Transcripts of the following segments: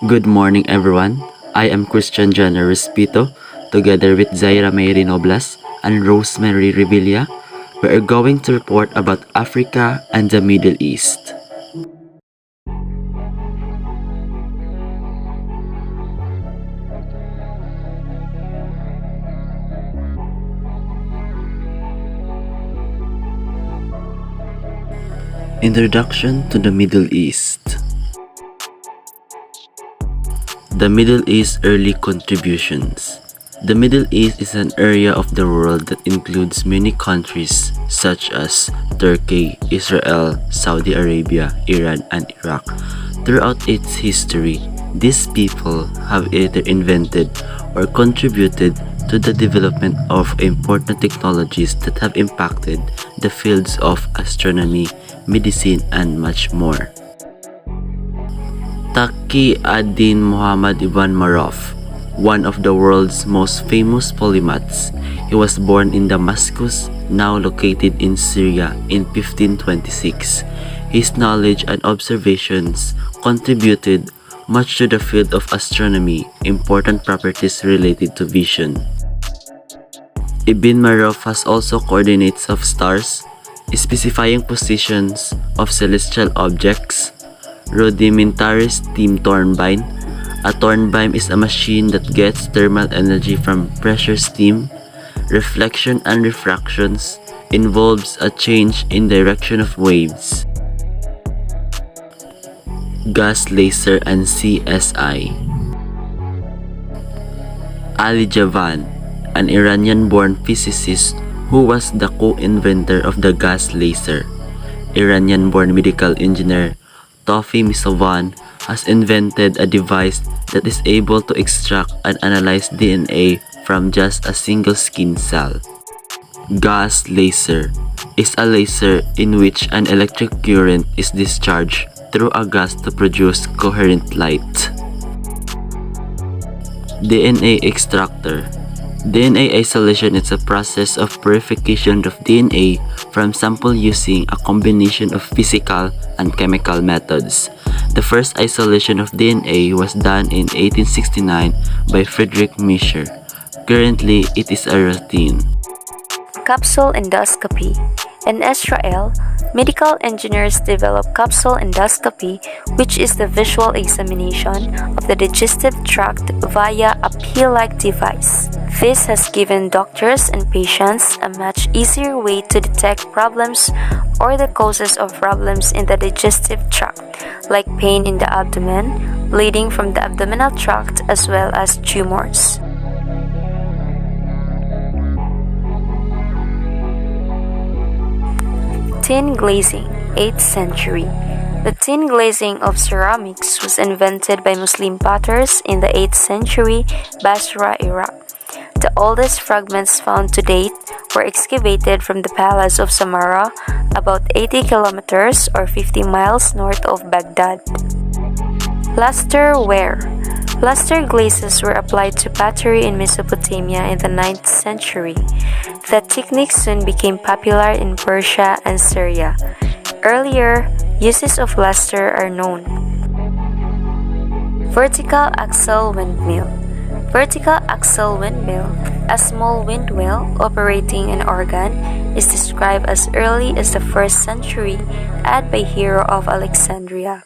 Good morning, everyone. I am Christian Jenner Respito, together with Zaira May Rinoblas and Rosemary Revilla. We are going to report about Africa and the Middle East. Introduction to the Middle East. The Middle East early contributions. The Middle East is an area of the world that includes many countries such as Turkey, Israel, Saudi Arabia, Iran, and Iraq. Throughout its history, these people have either invented or contributed to the development of important technologies that have impacted the fields of astronomy, medicine, and much more. Taqi ad-Din Muhammad ibn Maruf, one of the world's most famous polymaths. He was born in Damascus, now located in Syria, in 1526. His knowledge and observations contributed much to the field of astronomy, important properties related to vision. Ibn Maruf has also coordinates of stars, specifying positions of celestial objects. Rudimentary steam turbine. A turbine is a machine that gets thermal energy from pressure steam. Reflection and refractions involves a change in direction of waves. Gas laser and CSI. Ali Javan, an Iranian-born physicist who was the co-inventor of the gas laser. Iranian-born medical engineer Tofi Misovan has invented a device that is able to extract and analyze DNA from just a single skin cell. Gas laser is a laser in which an electric current is discharged through a gas to produce coherent light. DNA extractor. DNA isolation is a process of purification of DNA from sample using a combination of physical and chemical methods. The first isolation of DNA was done in 1869 by Friedrich Mischer. Currently, it is a routine. Capsule endoscopy. In Israel, medical engineers developed capsule endoscopy, which is the visual examination of the digestive tract via a pea-like device. This has given doctors and patients a much easier way to detect problems or the causes of problems in the digestive tract, like pain in the abdomen, bleeding from the abdominal tract, as well as tumors. Tin glazing, 8th century. The tin glazing of ceramics was invented by Muslim potters in the 8th century, Basra, Iraq. The oldest fragments found to date were excavated from the palace of Samarra, about 80 kilometers or 50 miles north of Baghdad. Lusterware. Luster glazes were applied to pottery in Mesopotamia in the 9th century. The technique soon became popular in Persia and Syria. Earlier uses of luster are known. Vertical axle windmill. Vertical axle windmill, a small windmill operating an organ, is described as early as the 1st century and by Hero of Alexandria.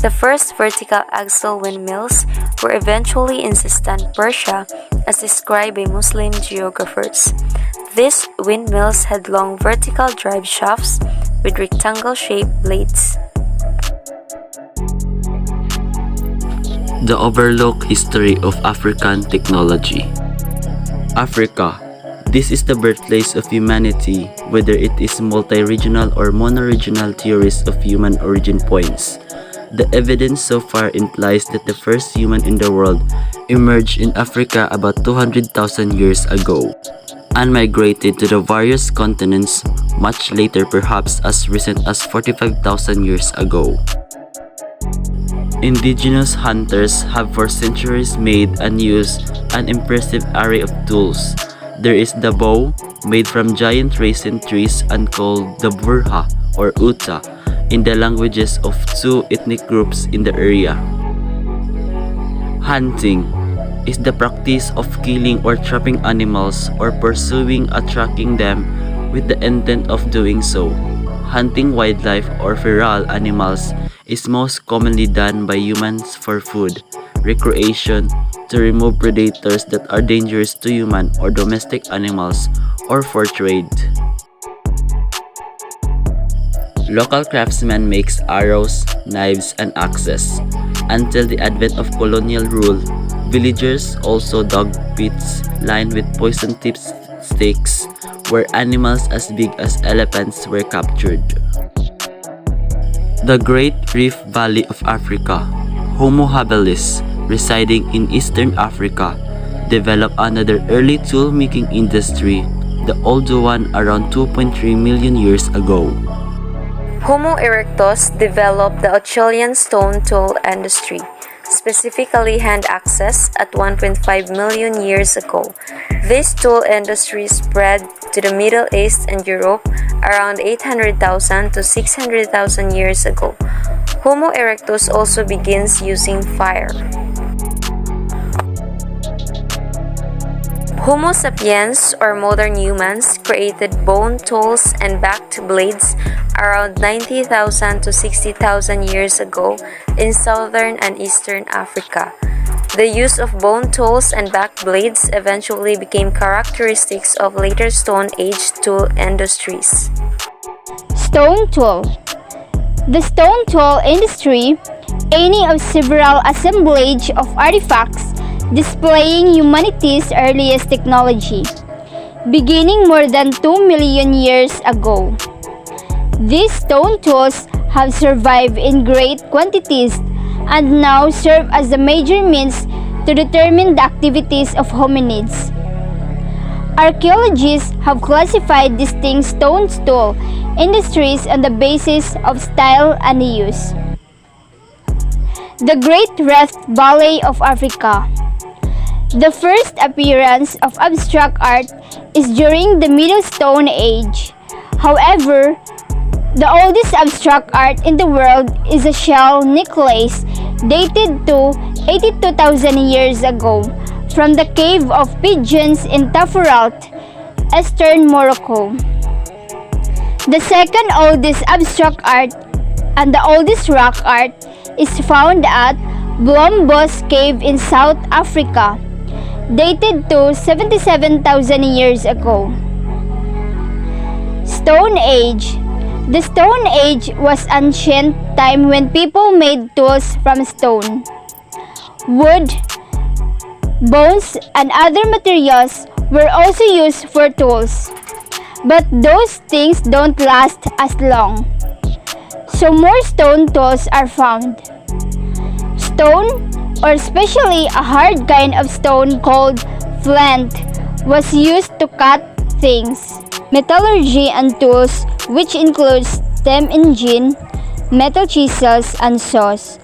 The first vertical axle windmills were eventually in Sistan, Persia, as described by Muslim geographers. These windmills had long vertical drive shafts with rectangle-shaped blades. The overlooked history of African technology. Africa. This is the birthplace of humanity, whether it is multi-regional or mono-regional theories of human origin points. The evidence so far implies that the first human in the world emerged in Africa about 200,000 years ago and migrated to the various continents much later, perhaps as recent as 45,000 years ago. Indigenous hunters have for centuries made and used an impressive array of tools. There is the bow, made from giant raisin trees and called the burha or uta in the languages of two ethnic groups in the area. Hunting is the practice of killing or trapping animals or pursuing or tracking them with the intent of doing so. Hunting wildlife or feral animals is most commonly done by humans for food, recreation, to remove predators that are dangerous to human or domestic animals, or for trade. Local craftsmen makes arrows, knives, and axes. Until the advent of colonial rule, villagers also dug pits lined with poison-tipped stakes where animals as big as elephants were captured. The Great Rift Valley of Africa, Homo habilis, residing in Eastern Africa, developed another early tool-making industry, the older one around 2.3 million years ago. Homo erectus developed the Acheulean stone tool industry, specifically hand axes, at 1.5 million years ago. This tool industry spread to the Middle East and Europe around 800,000 to 600,000 years ago. Homo erectus also begins using fire. Homo sapiens, or modern humans, created bone tools and backed blades around 90,000 to 60,000 years ago in southern and eastern Africa. The use of bone tools and backed blades eventually became characteristics of later Stone Age tool industries. Stone tool. The stone tool industry, any of several assemblage of artifacts displaying humanity's earliest technology, beginning more than 2 million years ago. These stone tools have survived in great quantities and now serve as the major means to determine the activities of hominids. Archaeologists have classified distinct stone tool industries on the basis of style and use. The Great Rift Valley of Africa. The first appearance of abstract art is during the Middle Stone Age. However, the oldest abstract art in the world is a shell necklace dated to 82,000 years ago from the Cave of Pigeons in Tafouralt, eastern Morocco. The second oldest abstract art and the oldest rock art is found at Blombos Cave in South Africa, dated to 77,000 years ago. Stone Age. The Stone Age was ancient time when people made tools from stone, wood, bones, and other materials were also used for tools. But those things don't last as long. So more stone tools are found. Stone, or especially a hard kind of stone called flint, was used to cut things. Metallurgy and tools, which includes steam engine, metal chisels and saws,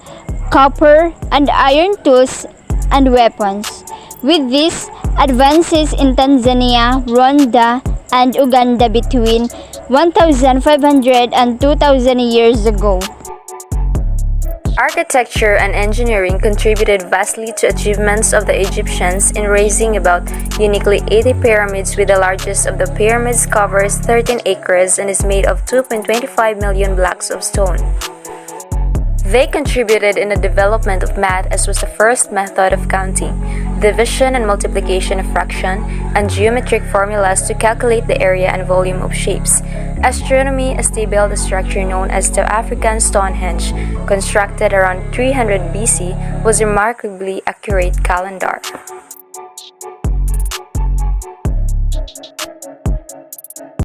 copper and iron tools and weapons. With these advances in Tanzania, Rwanda, and Uganda between 1,500 and 2,000 years ago. Architecture and engineering contributed vastly to achievements of the Egyptians in raising about uniquely 80 pyramids, with the largest of the pyramids covers 13 acres and is made of 2.25 million blocks of stone. They contributed in the development of math, as was the first method of counting, division and multiplication of fraction, and geometric formulas to calculate the area and volume of shapes. Astronomy, as they built a structure known as the African Stonehenge, constructed around 300 BC, was a remarkably accurate calendar.